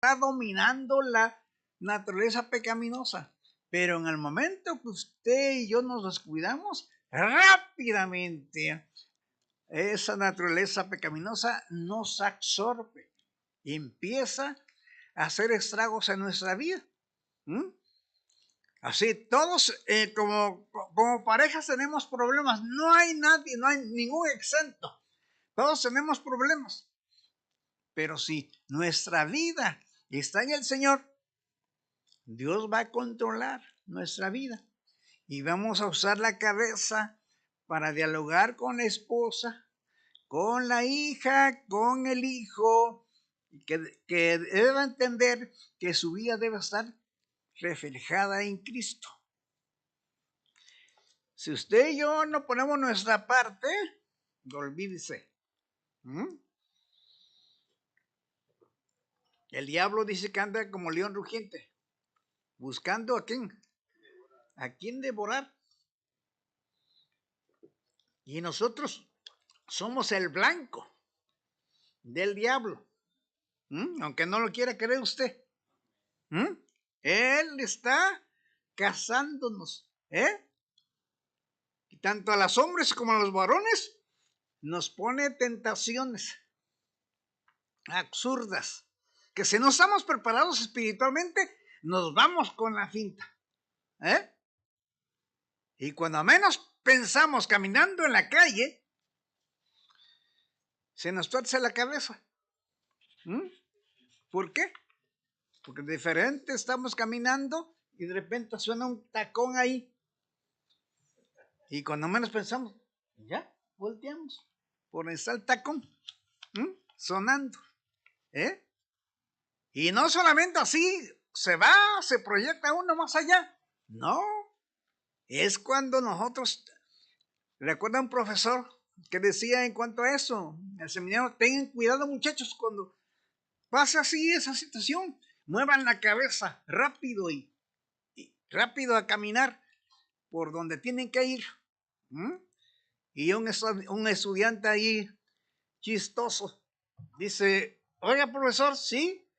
está dominando la naturaleza pecaminosa. Pero en el momento que usted y yo nos descuidamos, rápidamente esa naturaleza pecaminosa nos absorbe y empieza a hacer estragos en nuestra vida. Así, todos como parejas tenemos problemas. No hay nadie, no hay ningún exento. Todos tenemos problemas. Pero si nuestra vida está en el Señor, Dios va a controlar nuestra vida. Y vamos a usar la cabeza para dialogar con la esposa, con la hija, con el hijo, que debe entender que su vida debe estar reflejada en Cristo. Si usted y yo no ponemos nuestra parte, olvídese. El diablo dice que anda como león rugiente, buscando a quién devorar. Y nosotros somos el blanco del diablo, aunque no lo quiera creer usted. Él está cazándonos, y tanto a los hombres como a los varones nos pone tentaciones absurdas, que si no estamos preparados espiritualmente, nos vamos con la finta. Y cuando menos pensamos caminando en la calle, se nos tuerce la cabeza. ¿Por qué? Porque diferente estamos caminando y de repente suena un tacón ahí. Y cuando menos pensamos, ya volteamos. Por ahí está el tacón sonando. Y no solamente así se proyecta uno más allá. No. Es cuando nosotros, recuerda un profesor que decía en cuanto a eso, el seminario, tengan cuidado muchachos cuando pasa así esa situación, muevan la cabeza rápido y rápido a caminar por donde tienen que ir. Y un estudiante ahí chistoso dice, oiga profesor, sí,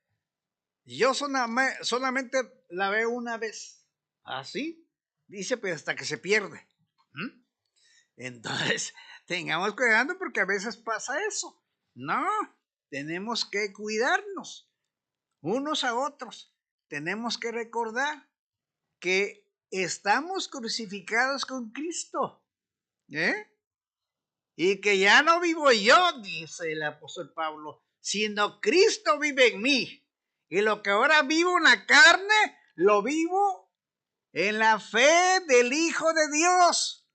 yo solamente la veo una vez. ¿Así? Dice, pero hasta que se pierde. Entonces, tengamos cuidado porque a veces pasa eso. No, tenemos que cuidarnos unos a otros. Tenemos que recordar que estamos crucificados con Cristo. Y que ya no vivo yo, dice el apóstol Pablo, sino Cristo vive en mí. Y lo que ahora vivo en la carne, lo vivo en la fe del Hijo de Dios,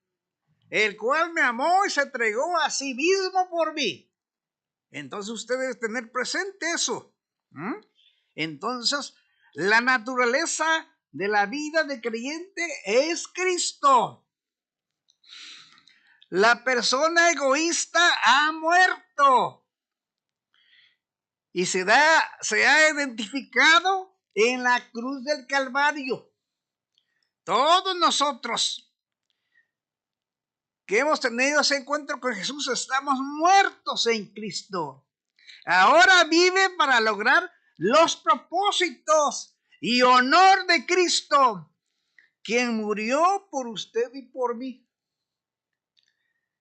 el cual me amó y se entregó a sí mismo por mí. Entonces usted debe tener presente eso. Entonces, la naturaleza de la vida de creyente es Cristo. La persona egoísta ha muerto y se ha identificado en la cruz del Calvario. Todos nosotros que hemos tenido ese encuentro con Jesús estamos muertos en Cristo. Ahora vive para lograr los propósitos y honor de Cristo, quien murió por usted y por mí.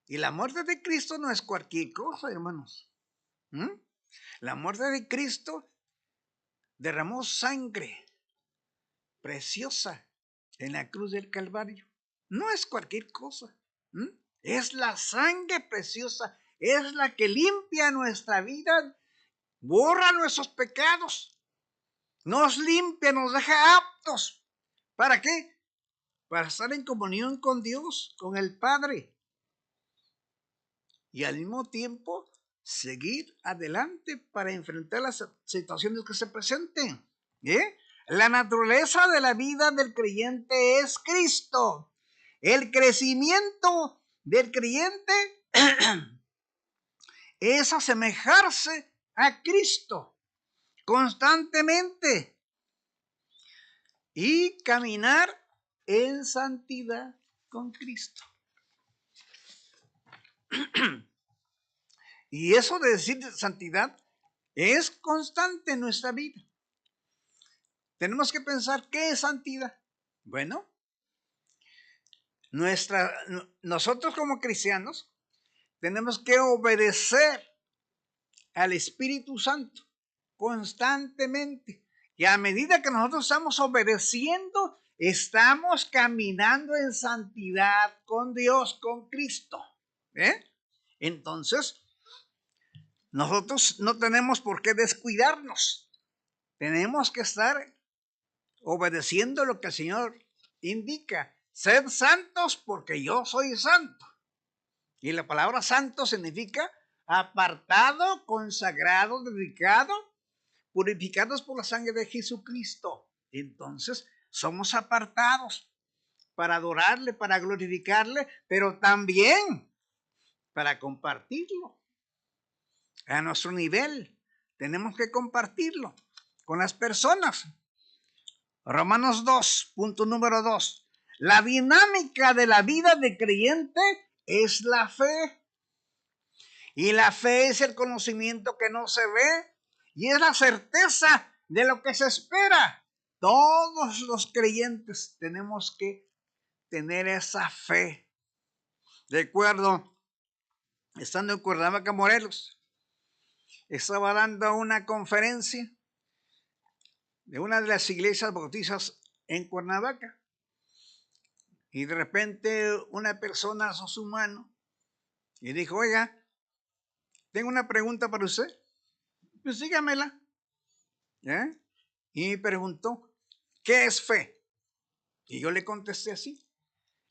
Y la muerte de Cristo no es cualquier cosa, hermanos. La muerte de Cristo derramó sangre preciosa en la cruz del Calvario. No es cualquier cosa. Es la sangre preciosa. Es la que limpia nuestra vida, borra nuestros pecados, nos limpia, nos deja aptos. ¿Para qué? Para estar en comunión con Dios, con el Padre. Y al mismo tiempo seguir adelante para enfrentar las situaciones que se presenten. La naturaleza de la vida del creyente es Cristo. El crecimiento del creyente es asemejarse a Cristo constantemente y caminar en santidad con Cristo. Y eso de decir santidad es constante en nuestra vida. tenemos que pensar, ¿qué es santidad? Bueno, nosotros como cristianos tenemos que obedecer al Espíritu Santo constantemente. Y a medida que nosotros estamos obedeciendo, estamos caminando en santidad con Dios, con Cristo. Entonces, nosotros no tenemos por qué descuidarnos. Tenemos que estar obedeciendo lo que el Señor indica. Sed santos porque yo soy santo. Y la palabra santo significa apartado, consagrado, dedicado, purificados por la sangre de Jesucristo. Entonces, somos apartados para adorarle, para glorificarle, pero también para compartirlo a nuestro nivel. Tenemos que compartirlo con las personas. Romanos 2, punto número 2. La dinámica de la vida de creyente es la fe. Y la fe es el conocimiento que no se ve y es la certeza de lo que se espera. Todos los creyentes tenemos que tener esa fe. Recuerdo, estando en Cuernavaca, Morelos, estaba dando una conferencia de una de las iglesias bautistas en Cuernavaca. Y de repente una persona alzó su mano y dijo, oiga, tengo una pregunta para usted. Pues dígamela. Y me preguntó, ¿qué es fe? Y yo le contesté así.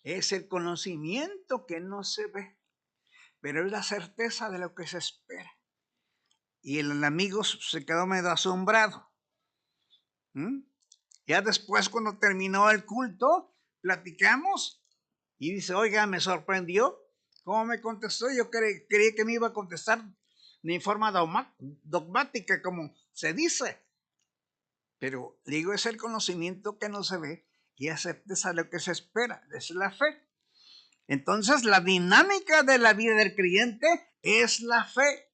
Es el conocimiento que no se ve, pero es la certeza de lo que se espera. Y el amigo se quedó medio asombrado. Ya después, cuando terminó el culto, platicamos y dice, oiga, me sorprendió cómo me contestó. Yo creí que me iba a contestar de forma dogmática, como se dice. Pero digo, es el conocimiento que no se ve y es certeza de lo que se espera. Es la fe. Entonces, la dinámica de la vida del creyente es la fe.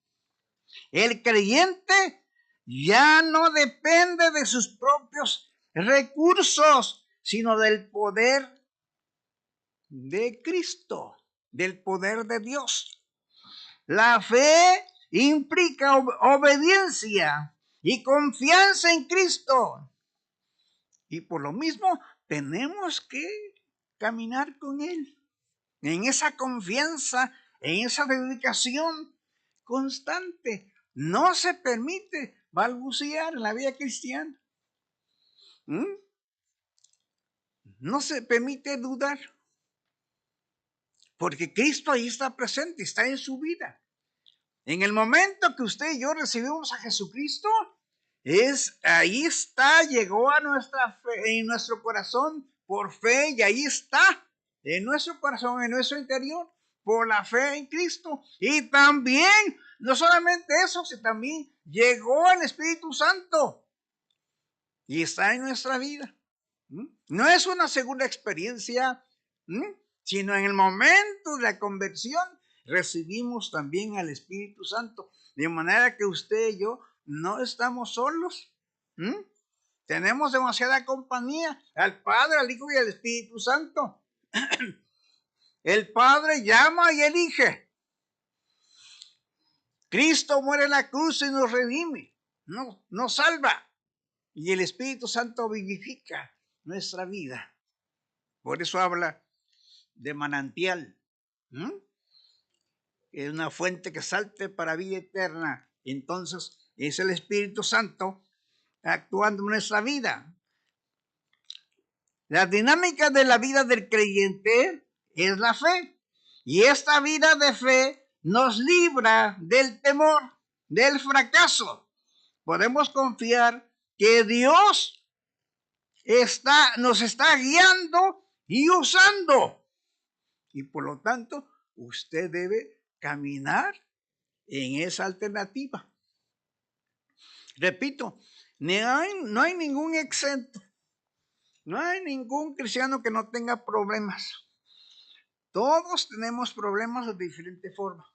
El creyente ya no depende de sus propios recursos, sino del poder de Cristo, del poder de Dios. La fe implica obediencia y confianza en Cristo. Y por lo mismo tenemos que caminar con Él en esa confianza, en esa dedicación constante. No se permite balbucear en la vida cristiana. No se permite dudar. Porque Cristo ahí está presente, está en su vida. En el momento que usted y yo recibimos a Jesucristo, ahí está, llegó a nuestra fe, en nuestro corazón por fe, y ahí está, en nuestro corazón, en nuestro interior, por la fe en Cristo. Y también, no solamente eso, sino también llegó el Espíritu Santo y está en nuestra vida. No es una segunda experiencia, sino en el momento de la conversión recibimos también al Espíritu Santo. De manera que usted y yo no estamos solos. Tenemos demasiada compañía, al Padre, al Hijo y al Espíritu Santo. El Padre llama y elige. Cristo muere en la cruz y nos redime, nos salva. Y el Espíritu Santo vivifica nuestra vida. Por eso habla de manantial. Es una fuente que salte para vida eterna. Entonces es el Espíritu Santo actuando en nuestra vida. La dinámica de la vida del creyente es la fe. Y esta vida de fe nos libra del temor, del fracaso. Podemos confiar que Dios nos está guiando y usando. Y por lo tanto, usted debe caminar en esa alternativa. Repito, no hay ningún exento. No hay ningún cristiano que no tenga problemas. Todos tenemos problemas de diferente forma.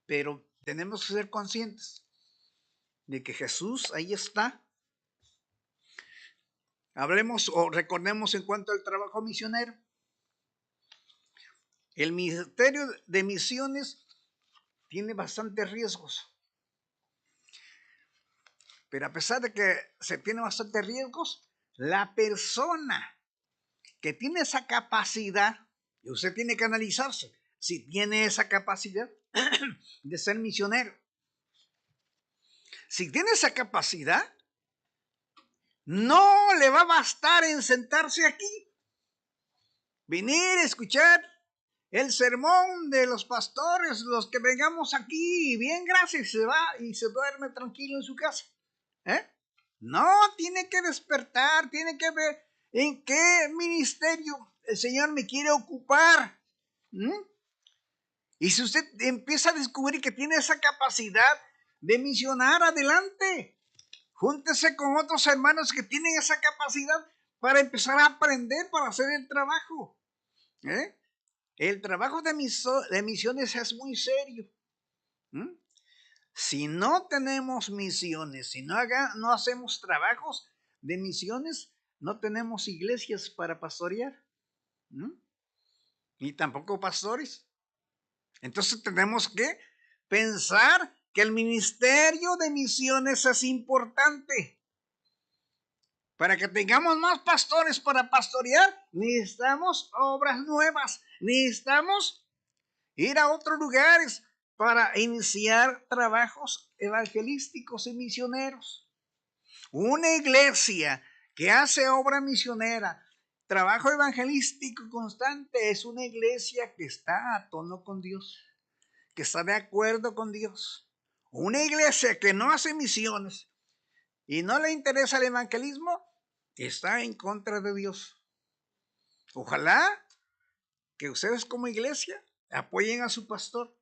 Pero tenemos que ser conscientes de que Jesús ahí está. Hablemos o recordemos en cuanto al trabajo misionero. El ministerio de misiones tiene bastantes riesgos. Pero a pesar de que se tiene bastantes riesgos, la persona que tiene esa capacidad, y usted tiene que analizarse si tiene esa capacidad de ser misionero. Si tiene esa capacidad, no le va a bastar en sentarse aquí, venir a escuchar el sermón de los pastores, los que vengamos aquí, y bien, gracias, se va y se duerme tranquilo en su casa. No, tiene que despertar, tiene que ver en qué ministerio el Señor me quiere ocupar. Y si usted empieza a descubrir que tiene esa capacidad de misionar, adelante. Júntese con otros hermanos que tienen esa capacidad para empezar a aprender para hacer el trabajo. El trabajo de misiones es muy serio. Si no tenemos misiones, si no hacemos trabajos de misiones, no tenemos iglesias para pastorear. Ni tampoco pastores. Entonces tenemos que pensar que el ministerio de misiones es importante. Para que tengamos más pastores para pastorear, necesitamos obras nuevas. Necesitamos ir a otros lugares para iniciar trabajos evangelísticos y misioneros. Una iglesia que hace obra misionera, trabajo evangelístico constante, es una iglesia que está a tono con Dios, que está de acuerdo con Dios. Una iglesia que no hace misiones y no le interesa el evangelismo, está en contra de Dios. Ojalá que ustedes como iglesia apoyen a su pastor.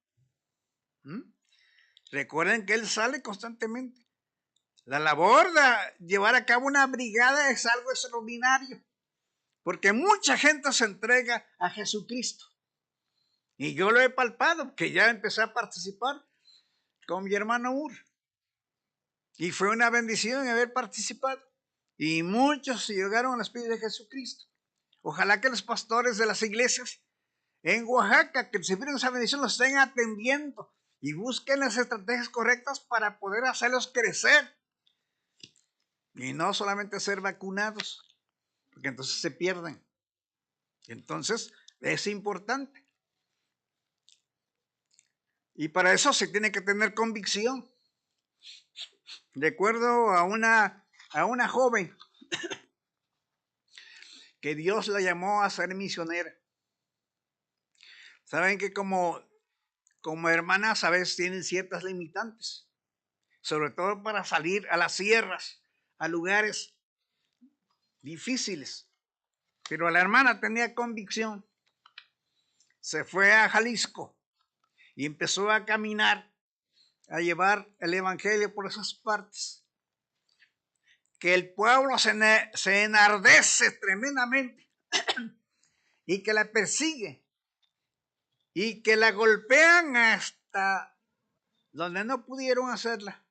Recuerden que él sale constantemente. La labor de llevar a cabo una brigada es algo extraordinario, porque mucha gente se entrega a Jesucristo. Y yo lo he palpado, que ya empecé a participar con mi hermano Ur. Y fue una bendición haber participado. Y muchos llegaron a los pies de Jesucristo. Ojalá que los pastores de las iglesias en Oaxaca que recibieron esa bendición los estén atendiendo y busquen las estrategias correctas para poder hacerlos crecer. Y no solamente ser vacunados, porque entonces se pierden. Entonces es importante. Y para eso se tiene que tener convicción. De acuerdo a una joven que Dios la llamó a ser misionera. Saben que como hermanas a veces tienen ciertas limitantes, sobre todo para salir a las sierras, a lugares difíciles. Pero la hermana tenía convicción. Se fue a Jalisco y empezó a caminar, a llevar el evangelio por esas partes. Que el pueblo se enardece tremendamente y que la persigue y que la golpean hasta donde no pudieron hacerla.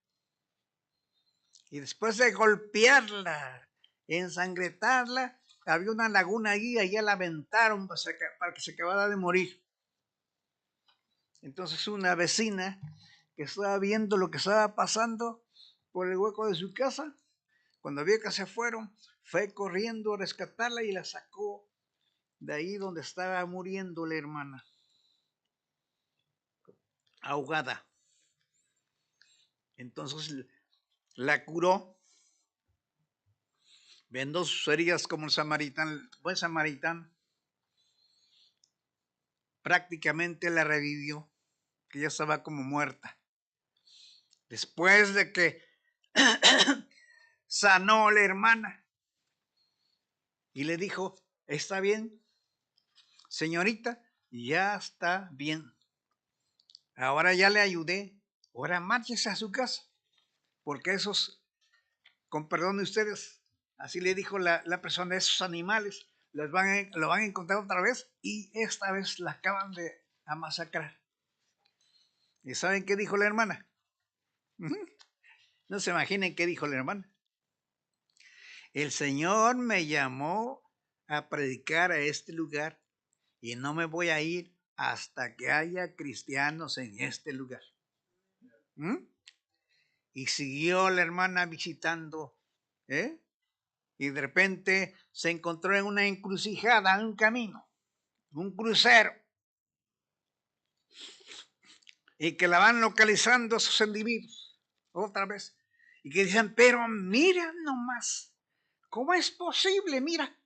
Y después de golpearla, ensangrentarla, había una laguna allí, allá la aventaron para que se acabara de morir. Entonces una vecina que estaba viendo lo que estaba pasando por el hueco de su casa, cuando vio que se fueron, fue corriendo a rescatarla y la sacó de ahí donde estaba muriendo la hermana, ahogada. Entonces la curó, vendó sus heridas como el buen samaritano. Prácticamente la revivió, que ya estaba como muerta. Después de que sanó la hermana y le dijo, ¿está bien, señorita? Ya está bien. Ahora ya le ayudé. Ahora márchese a su casa. Porque esos, con perdón de ustedes, así le dijo la persona, esos animales lo van a encontrar otra vez y esta vez la acaban de masacrar. ¿Y saben qué dijo la hermana? No se imaginen qué dijo la hermana. El Señor me llamó a predicar a este lugar y no me voy a ir hasta que haya cristianos en este lugar. ¿Mm? Y siguió la hermana visitando, ¿eh? Y de repente se encontró en una encrucijada, en un camino, un crucero, y que la van localizando esos individuos otra vez, y que dicen, pero mira nomás, ¿cómo es posible? Mira,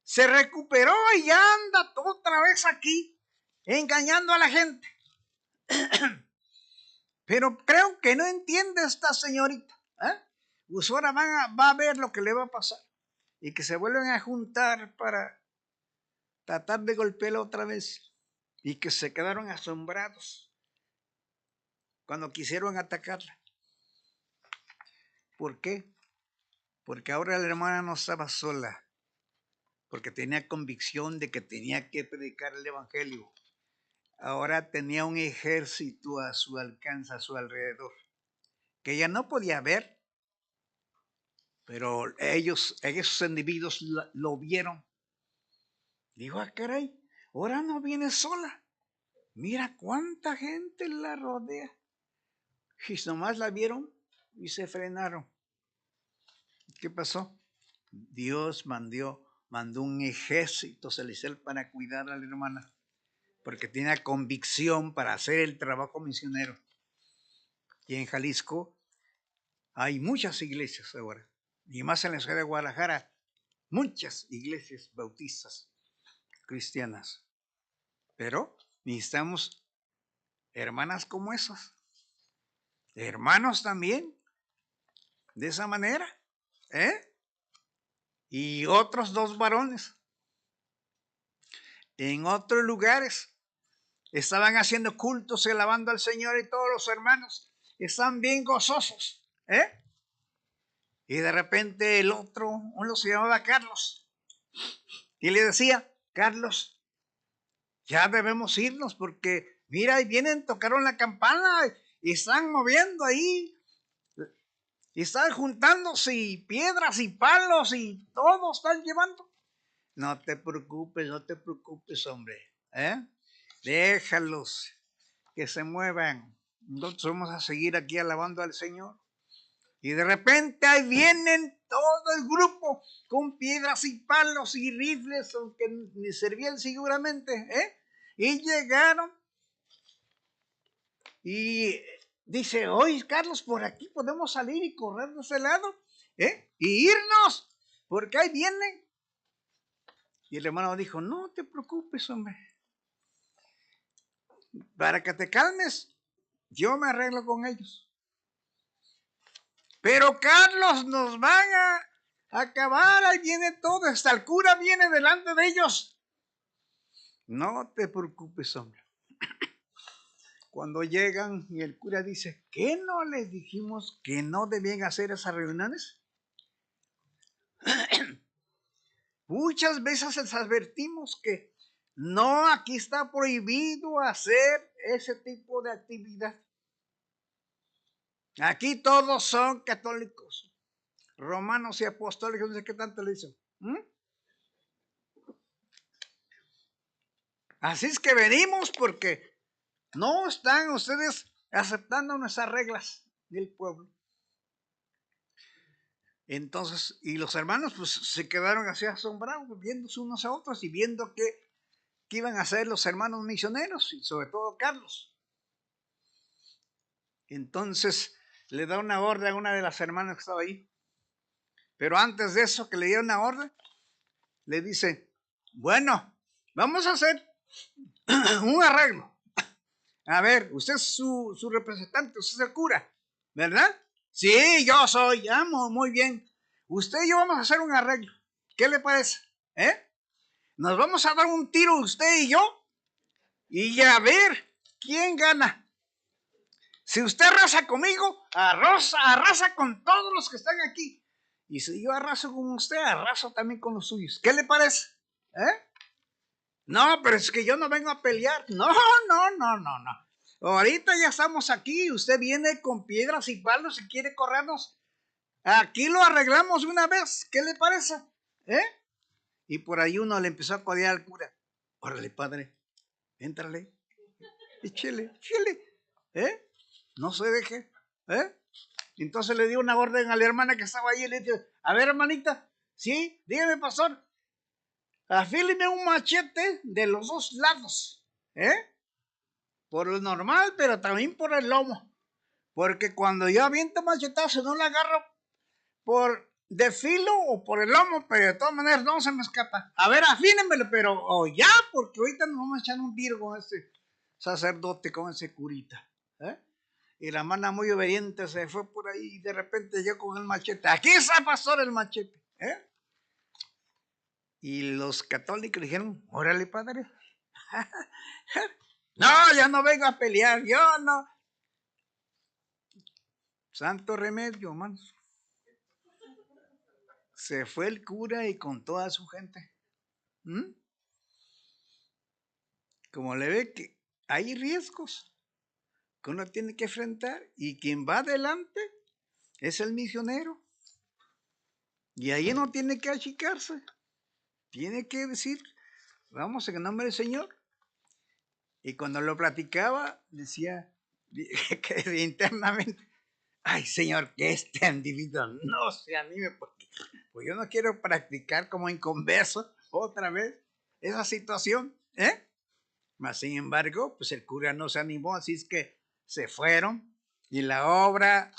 se recuperó y ya anda otra vez aquí, engañando a la gente. Pero creo que no entiende esta señorita. Pues ahora va a ver lo que le va a pasar. Y que se vuelven a juntar para tratar de golpearla otra vez. Y que se quedaron asombrados cuando quisieron atacarla. ¿Por qué? Porque ahora la hermana no estaba sola. Porque tenía convicción de que tenía que predicar el evangelio. Ahora tenía un ejército a su alcance, a su alrededor, que ella no podía ver, pero esos individuos lo vieron. Dijo, caray, ahora no viene sola. Mira cuánta gente la rodea. Y nomás la vieron y se frenaron. ¿Qué pasó? Dios mandó un ejército celestial para cuidar a la hermana, porque tenía convicción para hacer el trabajo misionero. Y en Jalisco hay muchas iglesias ahora, y más en la ciudad de Guadalajara, muchas iglesias bautistas cristianas. Pero necesitamos hermanas como esas, hermanos también, de esa manera, y otros 2 varones en otros lugares estaban haciendo cultos y alabando al Señor, y todos los hermanos están bien gozosos, y de repente uno se llamaba Carlos, y le decía, Carlos, ya debemos irnos porque mira, ahí vienen, tocaron la campana y están moviendo ahí, y están juntándose, y piedras y palos y todo están llevando. No te preocupes, hombre, déjalos que se muevan. Nosotros vamos a seguir aquí alabando al Señor. Y de repente ahí vienen todo el grupo con piedras y palos y rifles, aunque ni servían seguramente, y llegaron. Y dice, oye, Carlos, por aquí podemos salir y correr de ese lado, y irnos, porque ahí vienen. Y el hermano dijo, no te preocupes, hombre, para que te calmes, yo me arreglo con ellos. Pero Carlos, nos van a acabar, ahí viene todo, hasta el cura viene delante de ellos. No te preocupes, hombre. Cuando llegan y el cura dice, ¿qué no les dijimos que no debían hacer esas reuniones? Muchas veces les advertimos que no, aquí está prohibido hacer ese tipo de actividad. Aquí todos son católicos, romanos y apostólicos, no sé qué tanto le dicen. Así es que venimos porque no están ustedes aceptando nuestras reglas del pueblo. Entonces, y los hermanos pues se quedaron así asombrados, viéndose unos a otros y viendo qué iban a hacer los hermanos misioneros, y sobre todo Carlos. Entonces le da una orden a una de las hermanas que estaba ahí. Pero antes de eso, que le dio una orden, le dice, bueno, vamos a hacer un arreglo. A ver, usted es su representante, usted es el cura, ¿verdad? Sí, yo soy, amo, muy bien. Usted y yo vamos a hacer un arreglo. ¿Qué le parece? Nos vamos a dar un tiro usted y yo, y a ver quién gana. Si usted arrasa conmigo, arrasa con todos los que están aquí. Y si yo arraso con usted, arraso también con los suyos. ¿Qué le parece? No, pero es que yo no vengo a pelear. No. Ahorita ya estamos aquí, usted viene con piedras y palos y quiere corrernos. Aquí lo arreglamos una vez, ¿qué le parece? Y por ahí uno le empezó a codear al cura. Órale, padre, éntrale, échele, no se deje, Entonces le dio una orden a la hermana que estaba ahí y le dijo, a ver, hermanita, sí, dígame, pastor, afíleme un machete de los dos lados, por lo normal, pero también por el lomo, porque cuando yo aviento machetazo no la agarro por de filo o por el lomo, pero de todas maneras no se me escapa. A ver, afínemelo, pero ya, porque ahorita nos vamos a echar un tiro con ese sacerdote, con ese curita, Y la hermana muy obediente se fue por ahí y de repente llegó con el machete. Aquí está, pastor, el machete. Y los católicos dijeron, órale, padre. No, ya no vengo a pelear, yo no. Santo remedio, hermanos. Se fue el cura y con toda su gente. Como le ve que hay riesgos que uno tiene que enfrentar y quien va adelante es el misionero. Y ahí no tiene que achicarse. Tiene que decir, vamos en el nombre del Señor. Y cuando lo platicaba, decía que internamente, ay, Señor, que este individuo no se anime, porque pues yo no quiero practicar como inconverso otra vez esa situación, Mas, sin embargo, pues el cura no se animó, así es que se fueron y la obra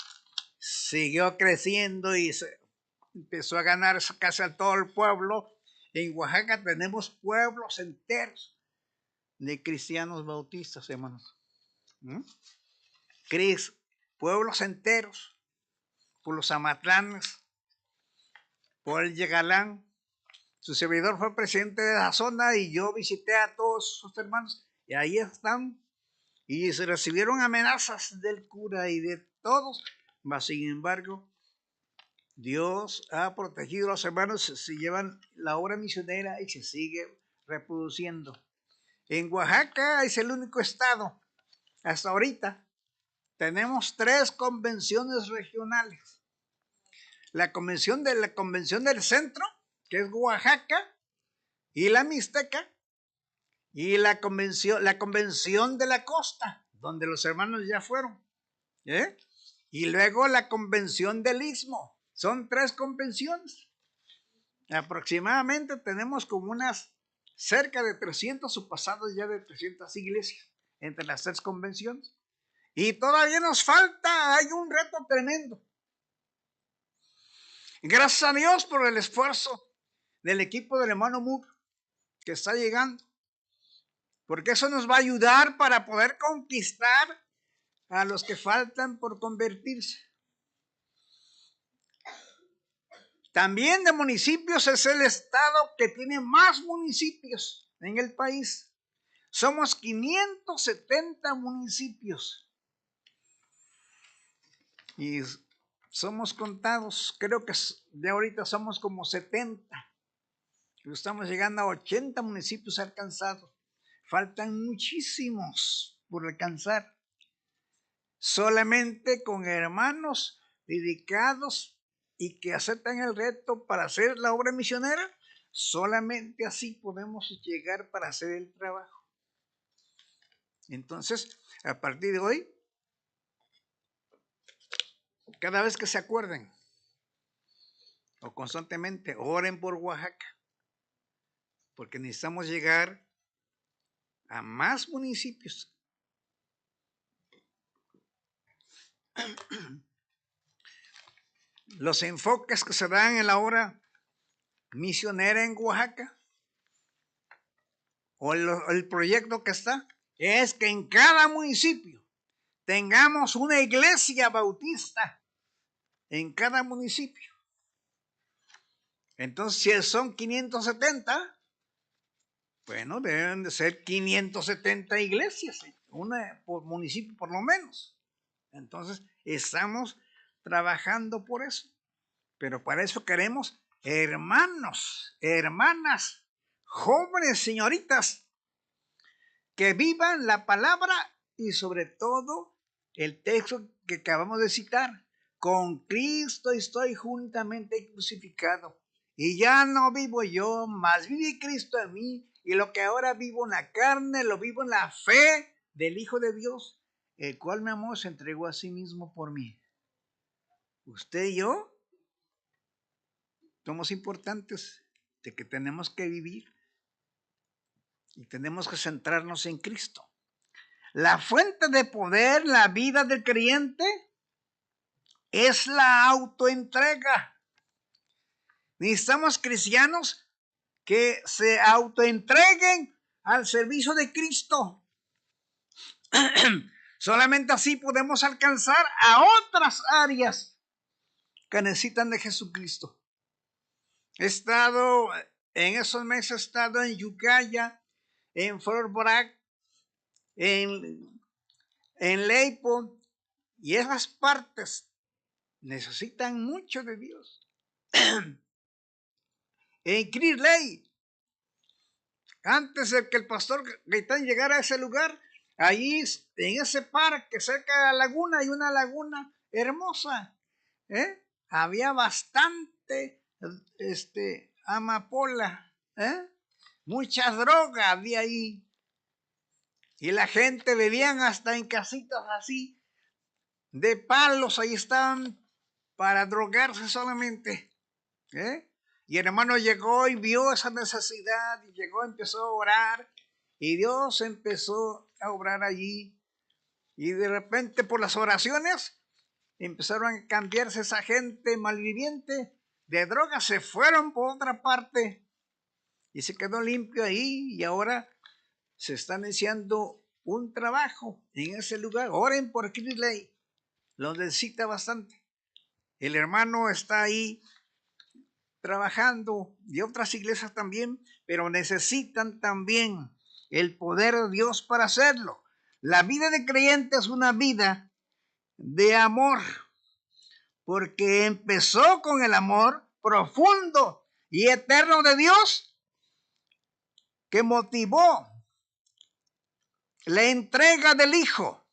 siguió creciendo y se empezó a ganar casi a todo el pueblo. En Oaxaca tenemos pueblos enteros de cristianos bautistas, hermanos. Pueblos enteros, por los Amatlanes, por el Yegalán. Su servidor fue presidente de la zona y yo visité a todos sus hermanos y ahí están. Y se recibieron amenazas del cura y de todos, mas sin embargo, Dios ha protegido a los hermanos, se llevan la obra misionera y se sigue reproduciendo. En Oaxaca es el único estado, hasta ahorita, tenemos 3 convenciones regionales. La convención del centro, que es Oaxaca, y la Mixteca, y la convención de la costa, donde los hermanos ya fueron, y luego la convención del Istmo. Son 3 convenciones. Aproximadamente tenemos como unas cerca de 300 o pasados ya de 300 iglesias entre las 3 convenciones. Y todavía nos falta, hay un reto tremendo. Gracias a Dios por el esfuerzo del equipo del hermano Moore que está llegando, porque eso nos va a ayudar para poder conquistar a los que faltan por convertirse. También de municipios es el estado que tiene más municipios en el país. Somos 570 municipios y somos contados, creo que de ahorita somos como 70. Estamos llegando a 80 municipios alcanzados. Faltan muchísimos por alcanzar. Solamente con hermanos dedicados y que aceptan el reto para hacer la obra misionera, solamente así podemos llegar para hacer el trabajo. Entonces, a partir de hoy, cada vez que se acuerden o constantemente, oren por Oaxaca, porque necesitamos llegar a más municipios. Los enfoques que se dan en la obra misionera en Oaxaca o el proyecto que está es que en cada municipio tengamos una iglesia bautista en cada municipio. Entonces, si son 570, bueno, deben de ser 570 iglesias, una por municipio por lo menos. Entonces, estamos trabajando por eso. Pero para eso queremos hermanos, hermanas, jóvenes, señoritas, que vivan la palabra y sobre todo el texto que acabamos de citar. Con Cristo estoy juntamente crucificado. Y ya no vivo yo, mas vive Cristo en mí. Y lo que ahora vivo en la carne, lo vivo en la fe del Hijo de Dios, el cual me amó, se entregó a sí mismo por mí. Usted y yo somos importantes de que tenemos que vivir y tenemos que centrarnos en Cristo. La fuente de poder, la vida del creyente, es la autoentrega. Necesitamos cristianos que se autoentreguen al servicio de Cristo. Solamente así podemos alcanzar a otras áreas que necesitan de Jesucristo. En esos meses he estado en Ukiah, en Fort Bragg, en Leipo, y esas partes necesitan mucho de Dios. En Clear Lake, antes de que el pastor Gaitán llegara a ese lugar, allí en ese parque cerca de la laguna, hay una laguna hermosa, había bastante amapola, mucha droga había ahí, y la gente bebían hasta en casitas así de palos, ahí estaban para drogarse solamente. Y el hermano llegó y vio esa necesidad, y llegó, empezó a orar, y Dios empezó a obrar allí. Y de repente, por las oraciones, empezaron a cambiarse esa gente malviviente de drogas, se fueron por otra parte y se quedó limpio ahí. Y ahora se está iniciando un trabajo en ese lugar. Oren por Clear Lake, lo necesita bastante. El hermano está ahí trabajando, y otras iglesias también, pero necesitan también el poder de Dios para hacerlo. La vida de creyente es una vida de amor, porque empezó con el amor profundo y eterno de Dios, que motivó la entrega del Hijo,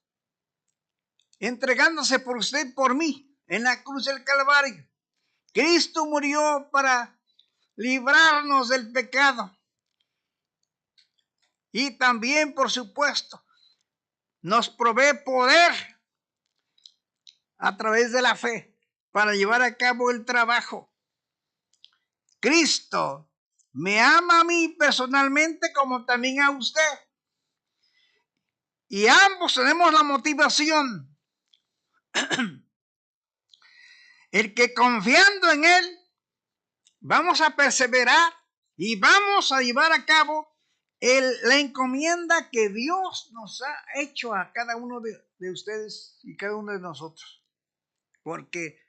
entregándose por usted y por mí en la cruz del Calvario. Cristo murió para librarnos del pecado. Y también, por supuesto, nos provee poder a través de la fe para llevar a cabo el trabajo. Cristo me ama a mí personalmente como también a usted. Y ambos tenemos la motivación. El que confiando en Él vamos a perseverar y vamos a llevar a cabo la encomienda que Dios nos ha hecho a cada uno de ustedes y cada uno de nosotros. Porque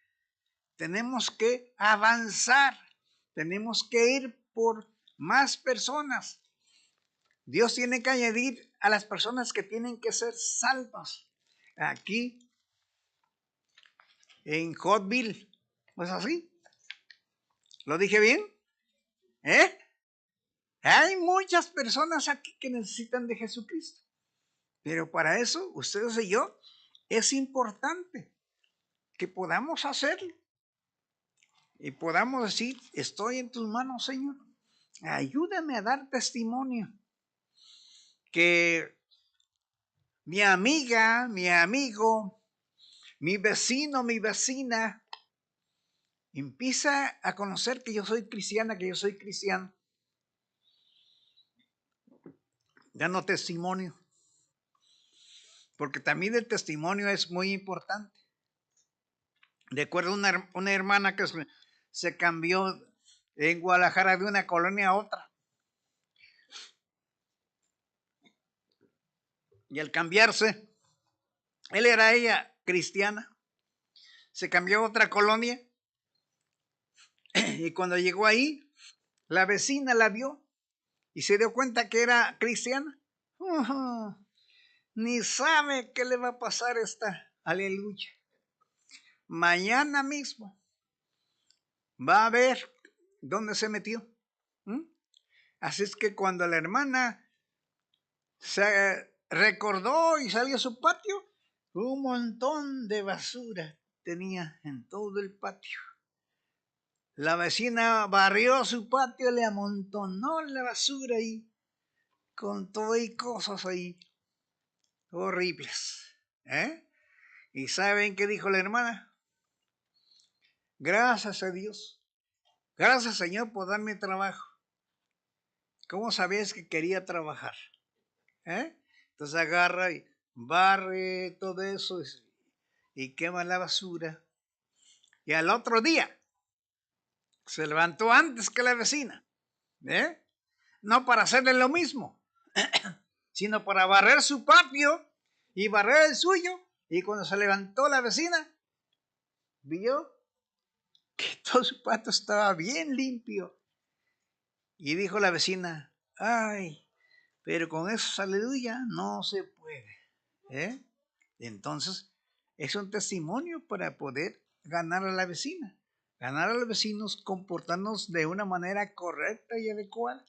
tenemos que avanzar, tenemos que ir por más personas. Dios tiene que añadir a las personas que tienen que ser salvas. Aquí en Hotville, ¿no es así? ¿Lo dije bien? Hay muchas personas aquí que necesitan de Jesucristo. Pero para eso, ustedes y yo, es importante que podamos hacerlo. Y podamos decir, estoy en tus manos, Señor. Ayúdame a dar testimonio. Que mi amiga, mi amigo, mi vecino, mi vecina, empieza a conocer que yo soy cristiana, que yo soy cristiano. Dando testimonio. Porque también el testimonio es muy importante. Recuerdo una hermana que se cambió en Guadalajara de una colonia a otra. Y al cambiarse, ella cristiana, se cambió a otra colonia. Y cuando llegó ahí, la vecina la vio y se dio cuenta que era cristiana. Ni sabe qué le va a pasar a esta aleluya. Mañana mismo va a ver dónde se metió. Así es que cuando la hermana se recordó y salió a su patio, un montón de basura tenía en todo el patio. La vecina barrió su patio, le amontonó la basura ahí, con todo y cosas ahí horribles. ¿Y saben qué dijo la hermana? Gracias a Dios. Gracias, Señor, por darme trabajo. ¿Cómo sabías que quería trabajar? Entonces agarra y barre todo eso y quema la basura. Y al otro día se levantó antes que la vecina. No para hacerle lo mismo, sino para barrer su patio y barrer el suyo. Y cuando se levantó la vecina, vio que todo su patio estaba bien limpio. Y dijo la vecina, ay, pero con eso, aleluya, no se puede. Entonces, es un testimonio para poder ganar a la vecina. Ganar a los vecinos, comportarnos de una manera correcta y adecuada.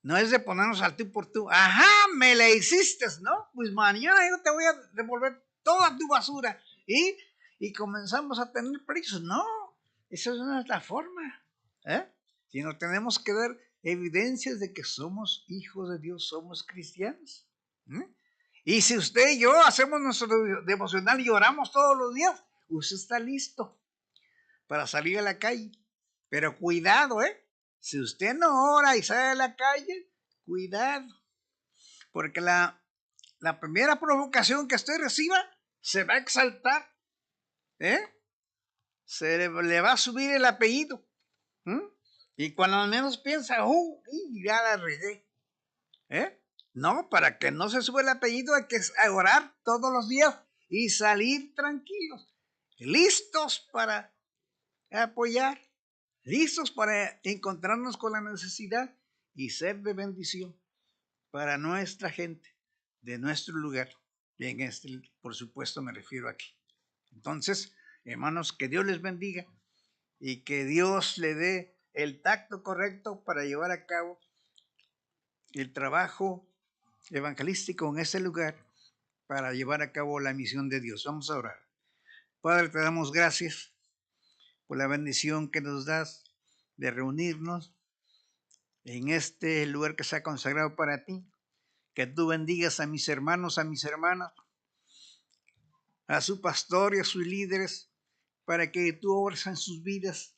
No es de ponernos al tú por tú. Ajá, me la hiciste, ¿no? Pues mañana yo te voy a devolver toda tu basura. Y comenzamos a tener precios. No, esa no es la forma. Sino tenemos que dar evidencias de que somos hijos de Dios, somos cristianos. Y si usted y yo hacemos nuestro devocional y oramos todos los días, usted está listo para salir a la calle. Pero cuidado, si usted no ora y sale a la calle, cuidado. Porque la primera provocación que usted reciba se va a exaltar. Se le va a subir el apellido. Y cuando al menos piensa, ya la regué. No, para que no se suba el apellido hay que orar todos los días y salir tranquilos, listos para apoyar, listos para encontrarnos con la necesidad y ser de bendición para nuestra gente, de nuestro lugar. Y en este, por supuesto, me refiero aquí. Entonces, hermanos, que Dios les bendiga y que Dios le dé el tacto correcto para llevar a cabo el trabajo evangelístico en ese lugar para llevar a cabo la misión de Dios. Vamos a orar. Padre, te damos gracias por la bendición que nos das de reunirnos en este lugar que se ha consagrado para ti. Que tú bendigas a mis hermanos, a mis hermanas, a su pastor y a sus líderes, para que tú obres en sus vidas,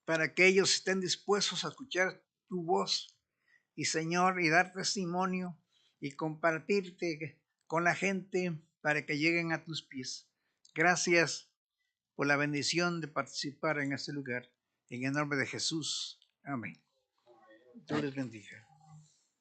para que ellos estén dispuestos a escuchar tu voz y, Señor, y dar testimonio y compartirte con la gente para que lleguen a tus pies. Gracias por la bendición de participar en este lugar. En el nombre de Jesús. Amén. Dios les bendiga.